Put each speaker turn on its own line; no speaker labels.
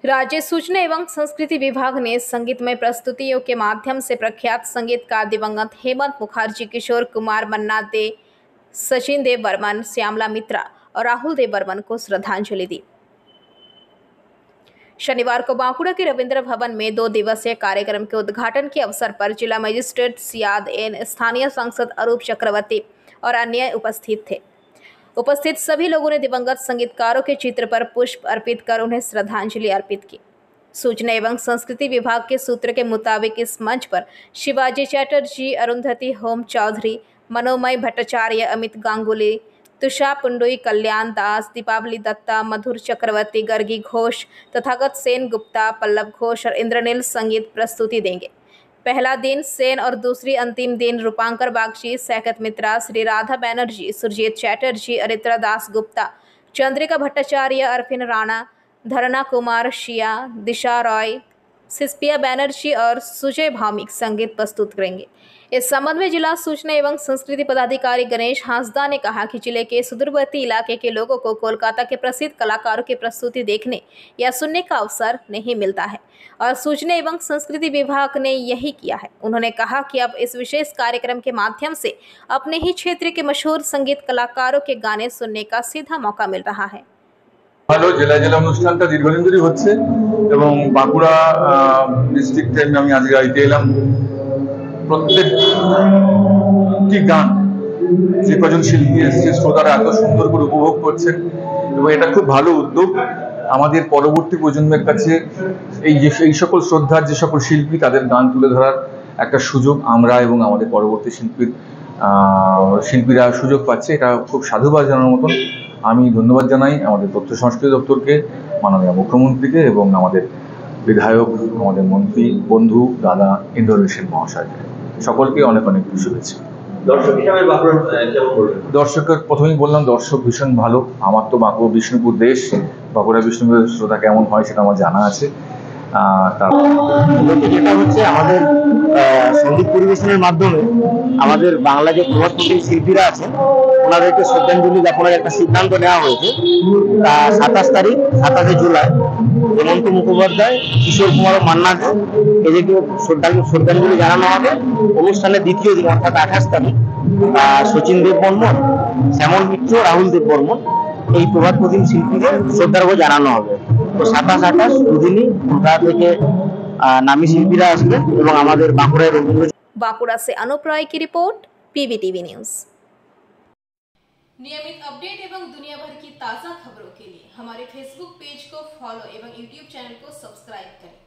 राज्य सूचना एवं संस्कृति विभाग ने संगीतमय प्रस्तुतियों के माध्यम से प्रख्यात संगीतकार दिवंगत हेमंत मुखर्जी, किशोर कुमार, मन्ना दे, सचिन देव बर्मन, श्यामला मित्रा और राहुल देव बर्मन को श्रद्धांजलि दी। शनिवार को बांकुड़ा के रविंद्र भवन में 2 दिवसीय कार्यक्रम के उद्घाटन के अवसर पर जिला मजिस्ट्रेट सियाद एन, स्थानीय सांसद अरूप चक्रवर्ती और अन्य उपस्थित थे। उपस्थित सभी लोगों ने दिवंगत संगीतकारों के चित्र पर पुष्प अर्पित कर उन्हें श्रद्धांजलि अर्पित की। सूचना एवं संस्कृति विभाग के सूत्र के मुताबिक इस मंच पर शिवाजी चैटर्जी, अरुंधति होम चौधरी, मनोमय भट्टाचार्य, अमित गांगुली, तुषार पुंडुई, कल्याण दास, दीपावली दत्ता, मधुर चक्रवर्ती, गर्गी घोष, तथागत सेन गुप्ता, पल्लव घोष और इंद्रनील संगीत प्रस्तुति देंगे। पहला दिन सेन और दूसरी अंतिम दिन रूपांकर बागची, सैकत मित्रा, श्री राधा बैनर्जी, सुरजीत चैटर्जी, अरित्रा दास गुप्ता, चंद्रिका भट्टाचार्य, अरफिन राणा, धरना कुमार शिया, दिशा रॉय, सिस्पिया बैनर्जी और सुजय भामिक संगीत प्रस्तुत करेंगे। इस संबंध में जिला सूचना एवं संस्कृति पदाधिकारी गणेश हांसदा ने कहा कि जिले के सुदूरवर्ती इलाके के लोगों को कोलकाता के प्रसिद्ध कलाकारों की प्रस्तुति देखने या सुनने का अवसर नहीं मिलता है और सूचना एवं संस्कृति विभाग ने यही किया है। उन्होंने कहा कि अब इस विशेष कार्यक्रम के माध्यम से अपने ही क्षेत्र के मशहूर संगीत कलाकारों के गाने सुनने का सीधा मौका मिल रहा है।
ভালো জেলা জেলা অনুষ্ঠানটা দীর্ঘদিন ধরে হচ্ছে এবং বাঁকুড়া ডিস্ট্রিক্টে আমি আজকে গাইতে এলাম। প্রত্যেকটি গান যে কজন শিল্পী এসেছে শ্রোতারা এত সুন্দর করে উপভোগ করছেন এবং এটা খুব ভালো উদ্যোগ। আমাদের পরবর্তী প্রজন্মের কাছে এই সকল শ্রদ্ধার যে সকল শিল্পী তাদের গান তুলে ধরার একটা সুযোগ আমরা এবং আমাদের পরবর্তী শিল্পীরা সুযোগ পাচ্ছে। এটা খুব সাধুবাদ জানানোর মতন। আমি ধন্যবাদ জানাই আমাদের তথ্য সংস্কৃতি দপ্তরকে, মাননীয় মুখ্যমন্ত্রীকে এবং আমাদের বিধায়ক, আমাদের মন্ত্রী বন্ধু দাদা ইন্দ্রনীল সেন মহাশয়কে। সকলকে অনেক অনেক শুভেচ্ছা।
দর্শক হিসাবে বাঁকুড়া কেমন বলবেন?
দর্শকের প্রথমেই বললাম দর্শক ভীষণ ভালো। আমার তো বাঁকুড়া বিষ্ণুপুর দেশ, বাঁকুড়া বিষ্ণুপুরের শ্রোতা কেমন হয় সেটা আমার জানা আছে।
যেটা হচ্ছে আমাদের সঙ্গীত পরিবেশনের মাধ্যমে আমাদের বাংলা যে প্রভাবশালী শিল্পীরা আছেন ওনাদেরকে শ্রদ্ধাঞ্জলি জ্ঞাপনের একটা সিদ্ধান্ত নেওয়া হয়েছে। 27 তারিখ 27 জুলাই হেমন্ত মুখোপাধ্যায়, কিশোর কুমার ও মান্না দে এদেরকে শ্রদ্ধাঞ্জলি জানানো হবে। অনুষ্ঠানের দ্বিতীয় দিন অর্থাৎ 28 তারিখ সচিন দেব বর্মন, শ্যামল মিত্র, রাহুল দেব বর্মন এই প্রভাত প্রতিম শিল্পীদের শ্রদ্ধার্ঘ্য জানানো হবে। তো 27-28 দুদিনই কলকাতা থেকে नामी शिल्पीरा आसबेन एवं आमादेर बांकुड़ा रवींद्र।
बांकुड़ा से अनुप रॉय की रिपोर्ट, पीबीटीवी न्यूज। नियमित अपडेट एवं दुनिया भर की ताज़ा खबरों के लिए हमारे फेसबुक पेज को फॉलो एवं यूट्यूब चैनल को सब्सक्राइब करें।